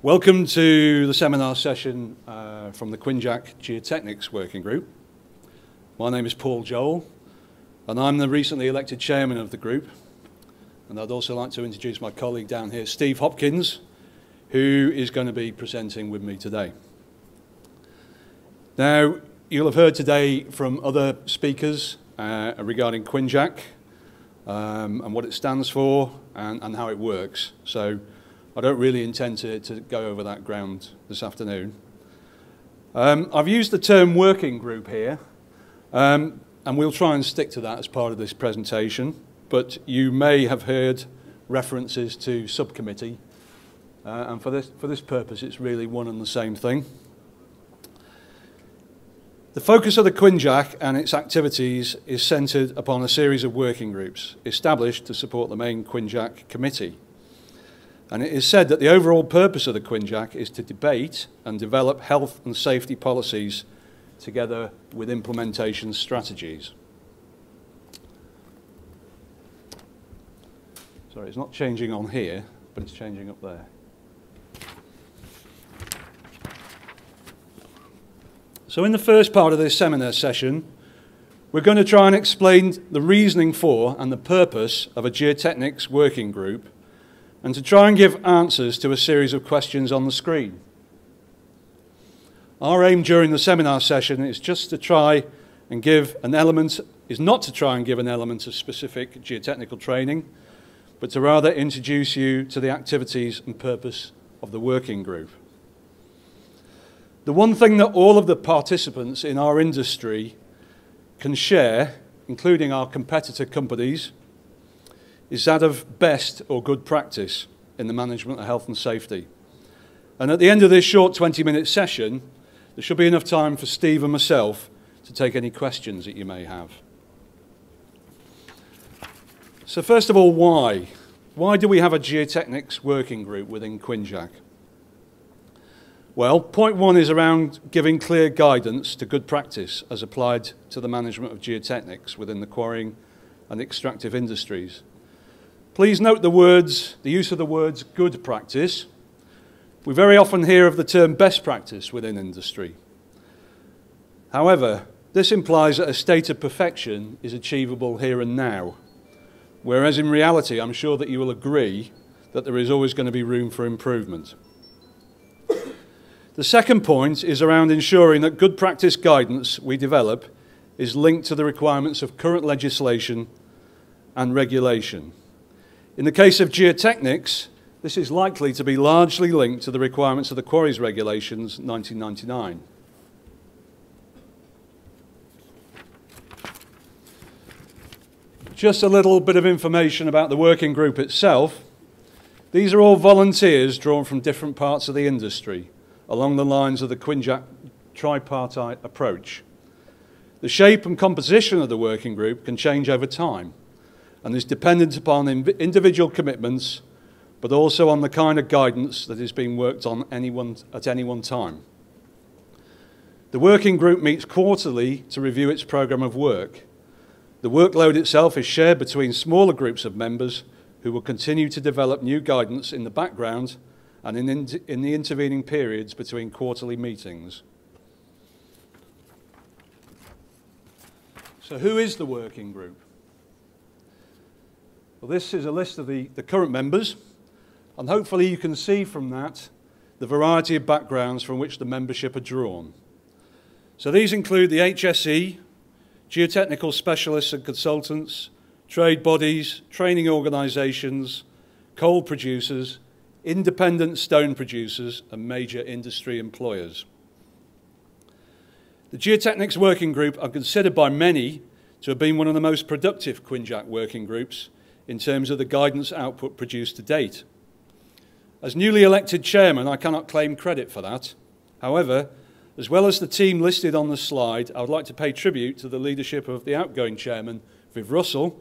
Welcome to the seminar session from the QNJAC Geotechnics Working Group. My name is Paul Joel, and I'm the recently elected chairman of the group. And I'd also like to introduce my colleague down here, Steve Hopkins, who is going to be presenting with me today. Now, you'll have heard today from other speakers regarding QNJAC and what it stands for and how it works. So I don't really intend to go over that ground this afternoon. I've used the term working group here, and we'll try and stick to that as part of this presentation, but you may have heard references to subcommittee, and for this purpose it's really one and the same thing. The focus of the QNJAC and its activities is centred upon a series of working groups established to support the main QNJAC committee. And it is said that the overall purpose of the QNJAC is to debate and develop health and safety policies together with implementation strategies. Sorry, it's not changing on here, but it's changing up there. So in the first part of this seminar session, we're going to try and explain the reasoning for and the purpose of a geotechnics working group, and to try and give answers to a series of questions on the screen. Our aim during the seminar session is just to try and give an element, is not to try and give an element of specific geotechnical training, but to rather introduce you to the activities and purpose of the working group. The one thing that all of the participants in our industry can share, including our competitor companies, is that of best or good practice in the management of health and safety. And at the end of this short 20-minute session, there should be enough time for Steve and myself to take any questions that you may have. So first of all, why? Why do we have a geotechnics working group within QNJAC? Well, point one is around giving clear guidance to good practice as applied to the management of geotechnics within the quarrying and extractive industries. Please note the use of the words good practice. We very often hear of the term best practice within industry. However, this implies that a state of perfection is achievable here and now, whereas in reality, I'm sure that you will agree that there is always going to be room for improvement. The second point is around ensuring that good practice guidance we develop is linked to the requirements of current legislation and regulation. In the case of geotechnics, this is likely to be largely linked to the requirements of the Quarries Regulations 1999. Just a little bit of information about the working group itself. These are all volunteers drawn from different parts of the industry, along the lines of the QNJAC tripartite approach. The shape and composition of the working group can change over time, and is dependent upon individual commitments, but also on the kind of guidance that is being worked on at any one time. The working group meets quarterly to review its programme of work. The workload itself is shared between smaller groups of members who will continue to develop new guidance in the background and in the intervening periods between quarterly meetings. So who is the working group? Well, this is a list of the current members, and hopefully you can see from that the variety of backgrounds from which the membership are drawn. So these include the HSE, geotechnical specialists and consultants, trade bodies, training organisations, coal producers, independent stone producers, and major industry employers. The Geotechnics Working Group are considered by many to have been one of the most productive QNJAC working groups in terms of the guidance output produced to date. As newly elected chairman, I cannot claim credit for that. However, as well as the team listed on the slide, I would like to pay tribute to the leadership of the outgoing chairman, Viv Russell,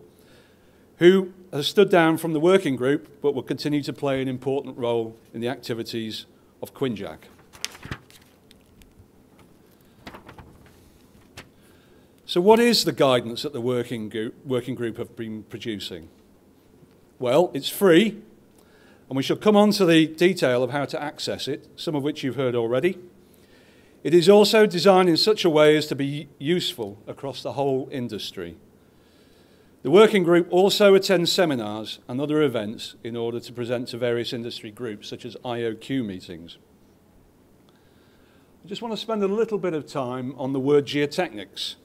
who has stood down from the working group but will continue to play an important role in the activities of QNJAC. So what is the guidance that the working group have been producing? Well, it's free, and we shall come on to the detail of how to access it, some of which you've heard already. It is also designed in such a way as to be useful across the whole industry. The working group also attends seminars and other events in order to present to various industry groups, such as IOQ meetings. I just want to spend a little bit of time on the word geotechnics.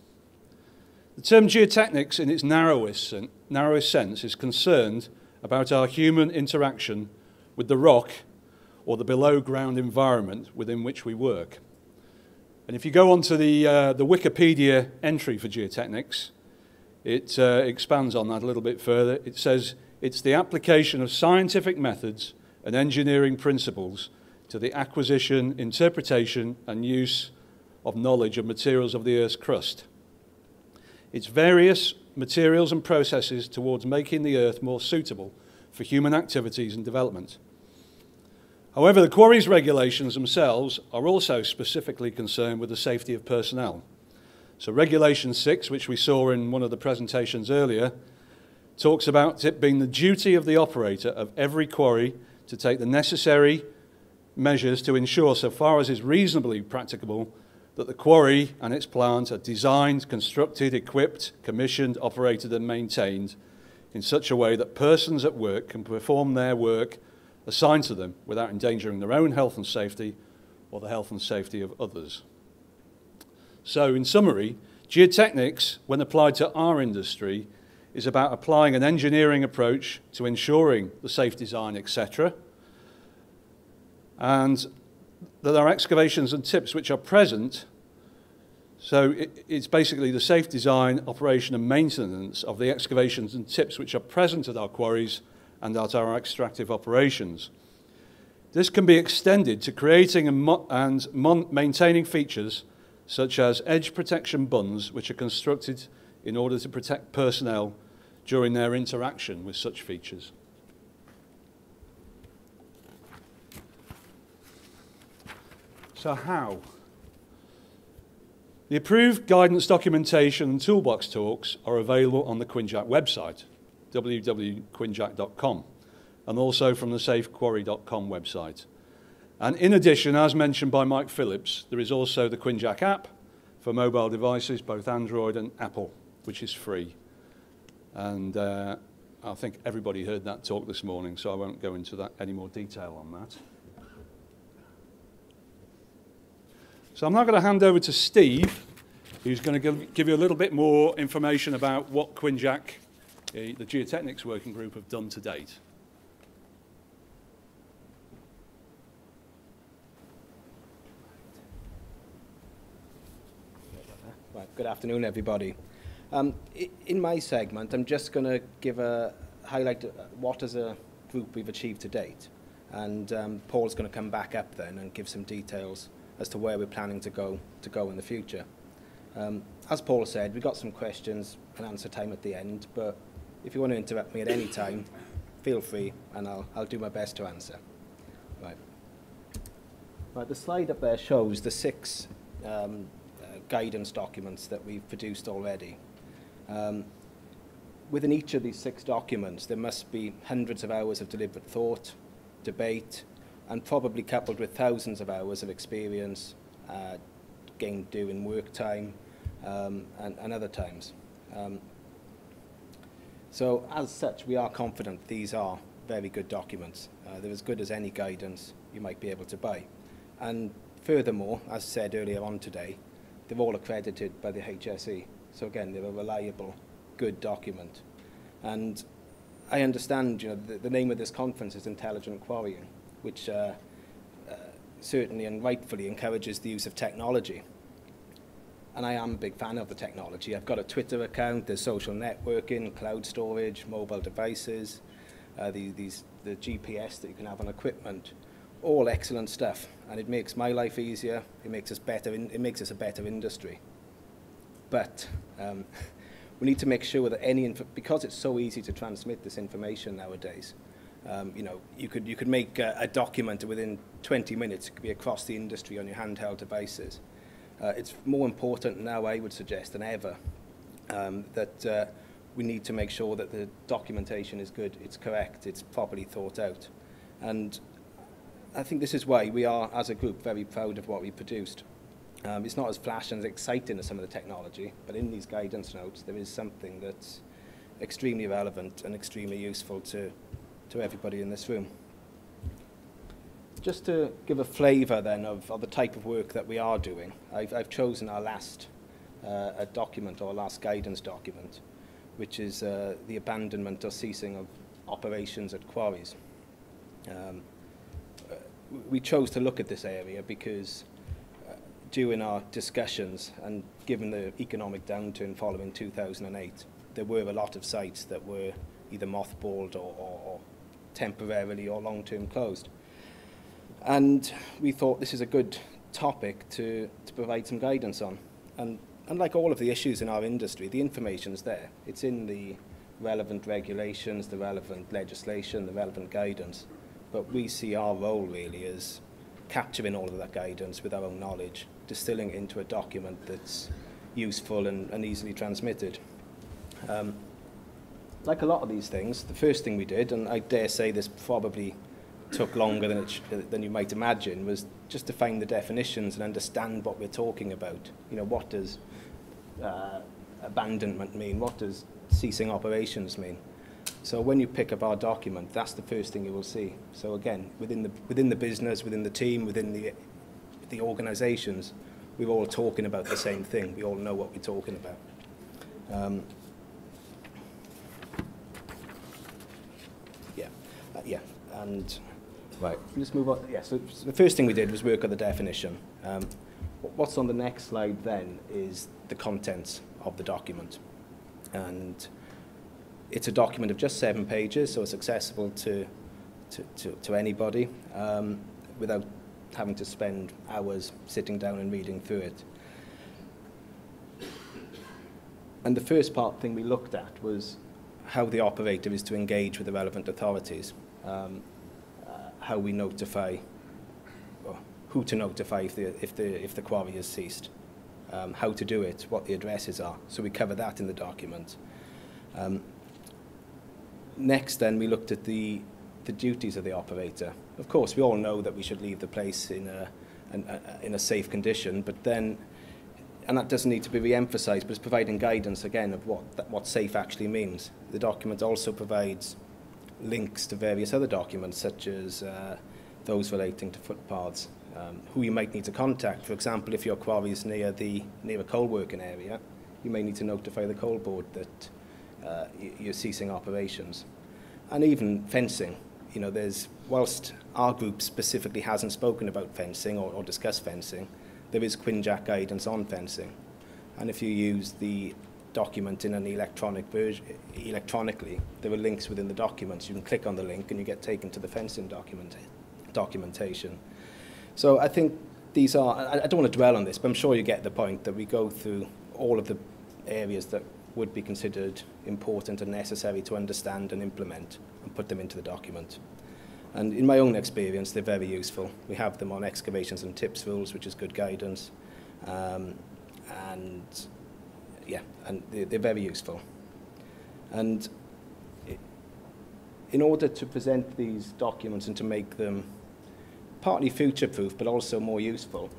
The term geotechnics, in its narrowest sense, is concerned about our human interaction with the rock or the below-ground environment within which we work. And if you go on to the Wikipedia entry for geotechnics, it expands on that a little bit further. It says it's the application of scientific methods and engineering principles to the acquisition, interpretation, and use of knowledge of materials of the Earth's crust. It's various materials and processes towards making the Earth more suitable for human activities and development. However, the quarries regulations themselves are also specifically concerned with the safety of personnel. So Regulation 6, which we saw in one of the presentations earlier, talks about it being the duty of the operator of every quarry to take the necessary measures to ensure, so far as is reasonably practicable, that the quarry and its plant are designed, constructed, equipped, commissioned, operated and maintained in such a way that persons at work can perform their work assigned to them without endangering their own health and safety or the health and safety of others. So, in summary, geotechnics, when applied to our industry, is about applying an engineering approach to ensuring the safe design, etc., and that our excavations and tips which are present, so it's basically the safe design, operation and maintenance of the excavations and tips which are present at our quarries and at our extractive operations. This can be extended to creating and maintaining features such as edge protection bunds which are constructed in order to protect personnel during their interaction with such features. So how? The approved guidance documentation and toolbox talks are available on the QNJAC website, www.quinjac.com, and also from the safequarry.com website. And in addition, as mentioned by Mike Phillips, there is also the QNJAC app for mobile devices, both Android and Apple, which is free. And I think everybody heard that talk this morning, so I won't go into that any more detail on that. So I'm now going to hand over to Steve, who's going to give you a little bit more information about what QNJAC, the Geotechnics Working Group, have done to date. Right, good afternoon, everybody. In my segment, I'm just going to highlight what as a group we've achieved to date. And Paul's going to come back up then and give some details as to where we're planning to go in the future. As Paul said, we've got some questions and answer time at the end, but if you want to interrupt me at any time, feel free, and I'll do my best to answer. Right, the slide up there shows the 6 guidance documents that we've produced already. Within each of these 6 documents, there must be hundreds of hours of deliberate thought, debate, and probably coupled with thousands of hours of experience gained during work time and other times. So as such, we are confident these are very good documents. They're as good as any guidance you might be able to buy. And furthermore, as said earlier on today, they're all accredited by the HSE. So again, they're a reliable, good document. And I understand, the name of this conference is Intelligent Quarrying, which certainly and rightfully encourages the use of technology. And I am a big fan of the technology. I've got a Twitter account, there's social networking, cloud storage, mobile devices, the GPS that you can have on equipment, all excellent stuff. And it makes my life easier, it makes us better, it makes us a better industry. But we need to make sure that because it's so easy to transmit this information nowadays, you could make a document within 20 minutes. It could be across the industry on your handheld devices. It's more important now, I would suggest, than ever, that we need to make sure that the documentation is good, it's correct, it's properly thought out. And I think this is why we are, as a group, very proud of what we produced. It's not as flash and as exciting as some of the technology, but in these guidance notes, there is something that's extremely relevant and extremely useful to everybody in this room. Just to give a flavour then of the type of work that we are doing, I've chosen our last document, or last guidance document, which is the abandonment or ceasing of operations at quarries. We chose to look at this area because during our discussions and given the economic downturn following 2008, there were a lot of sites that were either mothballed or temporarily or long-term closed. And we thought this is a good topic to provide some guidance on. And unlike all of the issues in our industry, the information's there. It's in the relevant regulations, the relevant legislation, the relevant guidance. But we see our role really as capturing all of that guidance with our own knowledge, distilling it into a document that's useful and easily transmitted. Like a lot of these things, the first thing we did, and I dare say this probably took longer than you might imagine, was just to find the definitions and understand what we're talking about. You know, what does abandonment mean? What does ceasing operations mean? So when you pick up our document, that's the first thing you will see. So again, within the business, within the team, within the organisations, we're all talking about the same thing. We all know what we're talking about. And right, let's move on. Yeah, so the first thing we did was work on the definition. What's on the next slide then is the contents of the document. And it's a document of just 7 pages, so it's accessible to anybody without having to spend hours sitting down and reading through it. And the first thing we looked at was how the operator is to engage with the relevant authorities, how we notify, or who to notify if the quarry has ceased, how to do it, what the addresses are. So we cover that in the document. Next, then, we looked at the duties of the operator. Of course, we all know that we should leave the place in a safe condition, but then, and that doesn't need to be re-emphasised, but it's providing guidance again of what safe actually means. The document also provides links to various other documents, such as those relating to footpaths, who you might need to contact. For example, if your quarry is near a coal working area, you may need to notify the coal board that you're ceasing operations. And even fencing. You know, whilst our group specifically hasn't spoken about fencing or discussed fencing, there is QNJAC guidance on fencing. And if you use the document in an electronic version, electronically, there are links within the documents. You can click on the link and you get taken to the fencing documentation. So I think these are, I don't want to dwell on this, but I'm sure you get the point that we go through all of the areas that would be considered important and necessary to understand and implement and put them into the document. And in my own experience, they're very useful. We have them on excavations and tips rules, which is good guidance. And they're very useful. And in order to present these documents and to make them partly future-proof, but also more useful,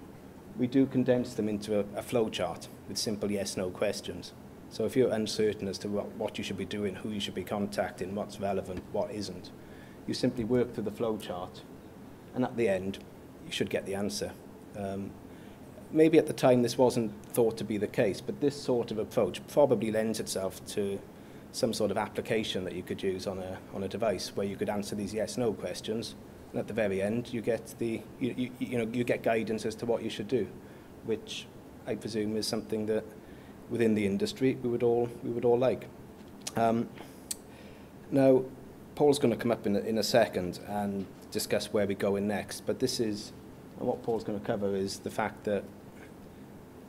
we do condense them into a flow chart with simple yes-no questions. So if you're uncertain as to what you should be doing, who you should be contacting, what's relevant, what isn't, you simply work through the flow chart, and at the end, you should get the answer. Maybe at the time this wasn't thought to be the case, but this sort of approach probably lends itself to some sort of application that you could use on a device where you could answer these yes-no questions, and at the very end, you get you get guidance as to what you should do, which I presume is something that within the industry we would all like. Now, Paul's going to come up in a second and discuss where we're going next, but what Paul's going to cover is the fact that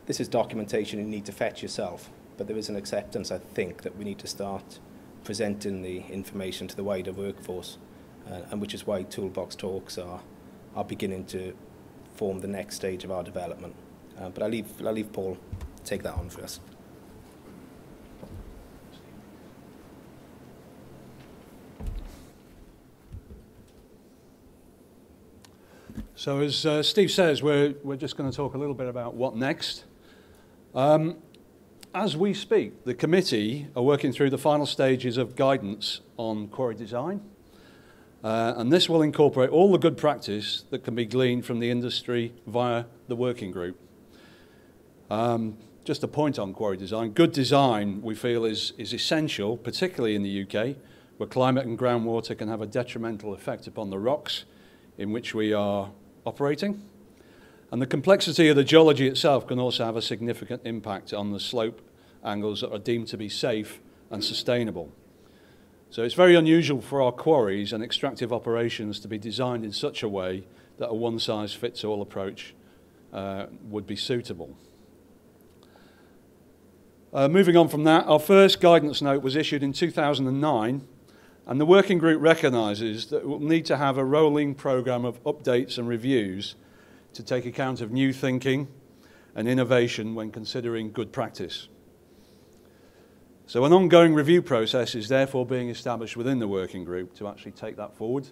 this is documentation you need to fetch yourself, but there is an acceptance, I think, that we need to start presenting the information to the wider workforce, and which is why Toolbox Talks are beginning to form the next stage of our development. But I'll leave Paul to take that on for us. So as Steve says, we're just going to talk a little bit about what next. As we speak, the committee are working through the final stages of guidance on quarry design. And this will incorporate all the good practice that can be gleaned from the industry via the working group. Just a point on quarry design. Good design, we feel, is essential, particularly in the UK, where climate and groundwater can have a detrimental effect upon the rocks in which we are operating. And the complexity of the geology itself can also have a significant impact on the slope angles that are deemed to be safe and sustainable. So it's very unusual for our quarries and extractive operations to be designed in such a way that a one-size-fits-all approach would be suitable. Moving on from that, our first guidance note was issued in 2009, and the working group recognises that we'll need to have a rolling programme of updates and reviews to take account of new thinking and innovation when considering good practice. So an ongoing review process is therefore being established within the working group to actually take that forward,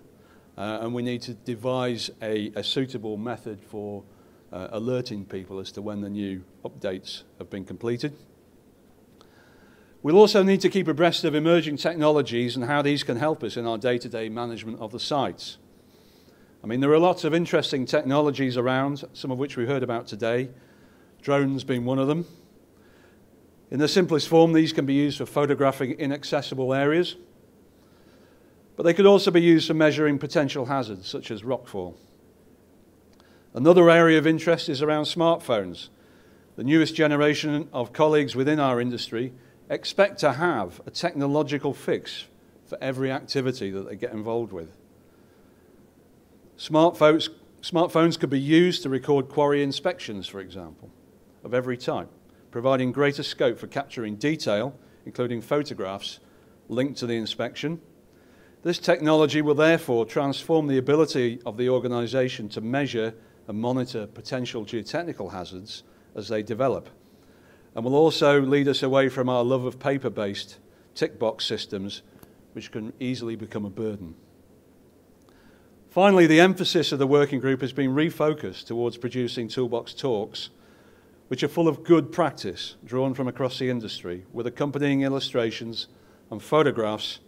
and we need to devise a suitable method for alerting people as to when the new updates have been completed. We'll also need to keep abreast of emerging technologies and how these can help us in our day-to-day management of the sites. I mean, there are lots of interesting technologies around, some of which we heard about today, drones being one of them. In the simplest form, these can be used for photographing inaccessible areas, but they could also be used for measuring potential hazards, such as rockfall. Another area of interest is around smartphones. The newest generation of colleagues within our industry expect to have a technological fix for every activity that they get involved with. Smartphones could be used to record quarry inspections, for example, of every type, providing greater scope for capturing detail, including photographs, linked to the inspection. This technology will therefore transform the ability of the organisation to measure and monitor potential geotechnical hazards as they develop, and will also lead us away from our love of paper-based tick box systems, which can easily become a burden. Finally, the emphasis of the working group has been refocused towards producing Toolbox Talks, which are full of good practice drawn from across the industry, with accompanying illustrations and photographs,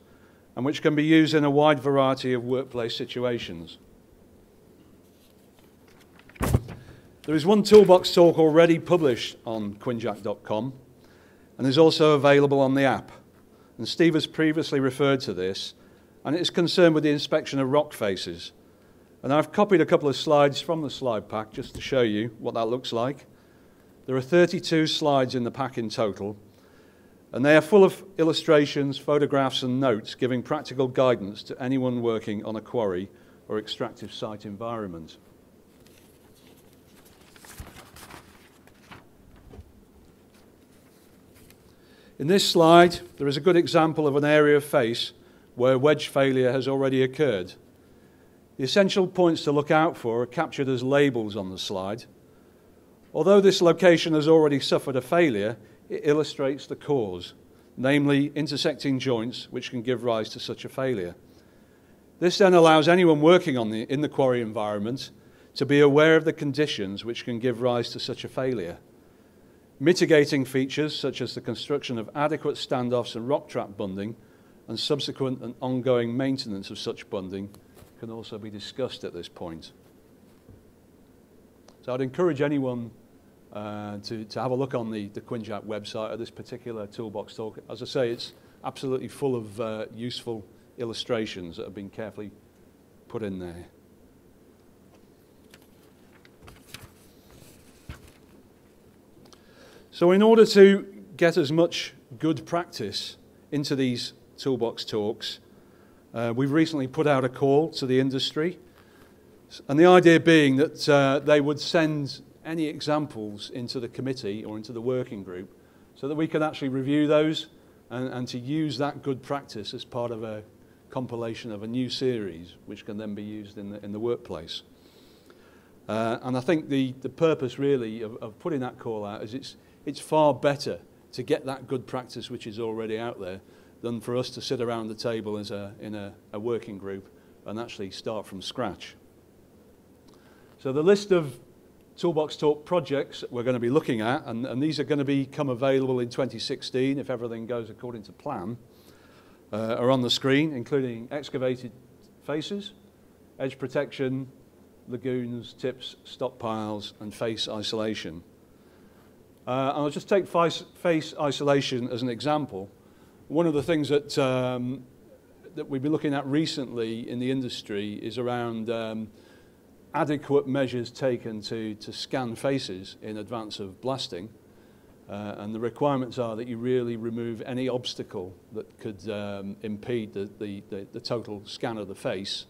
and which can be used in a wide variety of workplace situations. There is one Toolbox Talk already published on QNJAC.com and is also available on the app. And Steve has previously referred to this, and it is concerned with the inspection of rock faces. And I've copied a couple of slides from the slide pack just to show you what that looks like. There are 32 slides in the pack in total, and they are full of illustrations, photographs and notes giving practical guidance to anyone working on a quarry or extractive site environment. In this slide, there is a good example of an area of face where wedge failure has already occurred. The essential points to look out for are captured as labels on the slide. Although this location has already suffered a failure, it illustrates the cause, namely intersecting joints which can give rise to such a failure. This then allows anyone working in the quarry environment to be aware of the conditions which can give rise to such a failure. Mitigating features such as the construction of adequate standoffs and rock trap bunding and subsequent and ongoing maintenance of such bunding can also be discussed at this point. So I'd encourage anyone to have a look on the QNJAC website at this particular Toolbox Talk. As I say, it's absolutely full of useful illustrations that have been carefully put in there. So in order to get as much good practice into these Toolbox Talks, we've recently put out a call to the industry, and the idea being that they would send any examples into the committee or into the working group so that we can actually review those and to use that good practice as part of a compilation of a new series which can then be used in the workplace. And I think the purpose really of putting that call out is it's far better to get that good practice which is already out there than for us to sit around the table in a working group and actually start from scratch. So the list of Toolbox Talk projects we're going to be looking at, and these are going to become available in 2016 if everything goes according to plan, are on the screen, including excavated faces, edge protection, lagoons, tips, stockpiles, and face isolation. And I'll just take face isolation as an example. One of the things that, that we've been looking at recently in the industry is around adequate measures taken to scan faces in advance of blasting. And the requirements are that you really remove any obstacle that could impede the total scan of the face.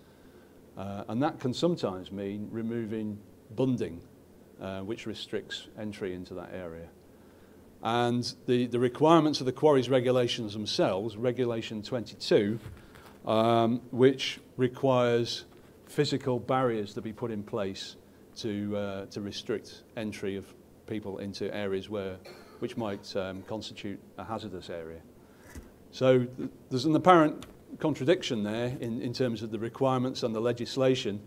And that can sometimes mean removing bunding, which restricts entry into that area. And the requirements of the quarries regulations themselves, Regulation 22, which requires physical barriers to be put in place to restrict entry of people into areas which might constitute a hazardous area. So there's an apparent contradiction there in terms of the requirements and the legislation.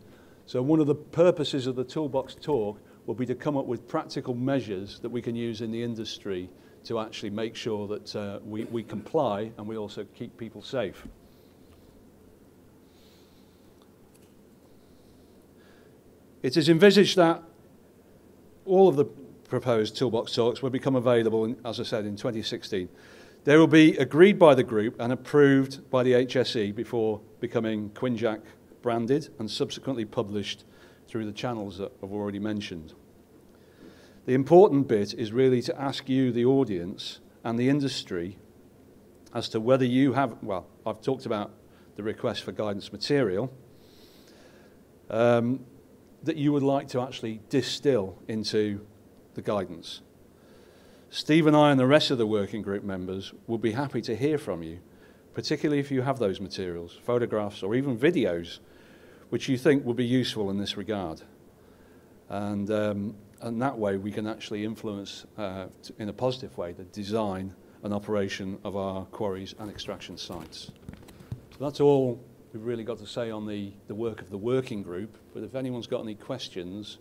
So one of the purposes of the Toolbox Talk will be to come up with practical measures that we can use in the industry to actually make sure that we comply and we also keep people safe. It is envisaged that all of the proposed Toolbox Talks will become available, as I said, in 2016. They will be agreed by the group and approved by the HSE before becoming QNJAC branded and subsequently published through the channels that I've already mentioned. The important bit is really to ask you, the audience, and the industry as to whether you have, well, I've talked about the request for guidance material, that you would like to actually distill into the guidance. Steve and I and the rest of the working group members will be happy to hear from you, particularly if you have those materials, photographs or even videos, which you think will be useful in this regard. And that way we can actually influence, in a positive way, the design and operation of our quarries and extraction sites. So that's all we've really got to say on the work of the working group, but if anyone's got any questions,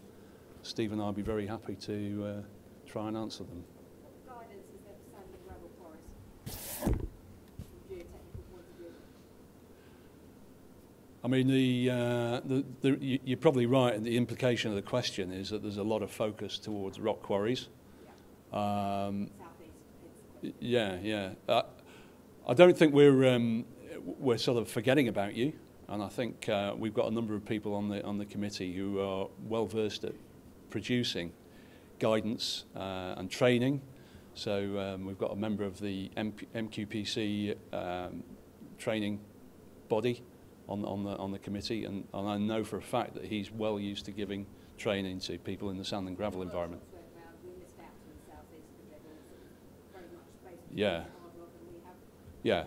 Steve and I will be very happy to try and answer them. What guidance is there for sand and gravel quarries from a geotechnical point of view? I mean, you're probably right, and the implication of the question is that there's a lot of focus towards rock quarries. Yeah. Yeah. I don't think we're sort of forgetting about you, and I think we've got a number of people on the committee who are well versed at producing guidance and training. So we've got a member of the MQPC training body on the committee, and I know for a fact that he's well used to giving training to people in the sand and gravel environment. Yeah. Yeah.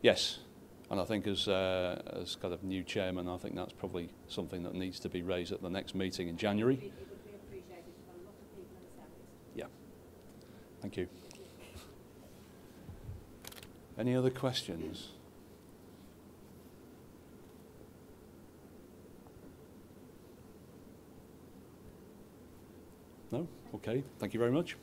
Yes, and I think as kind of new chairman, I think that's probably something that needs to be raised at the next meeting in January. It would be appreciated by a lot of people in the southeast. Yeah, thank you. Any other questions? No? Okay, thank you very much.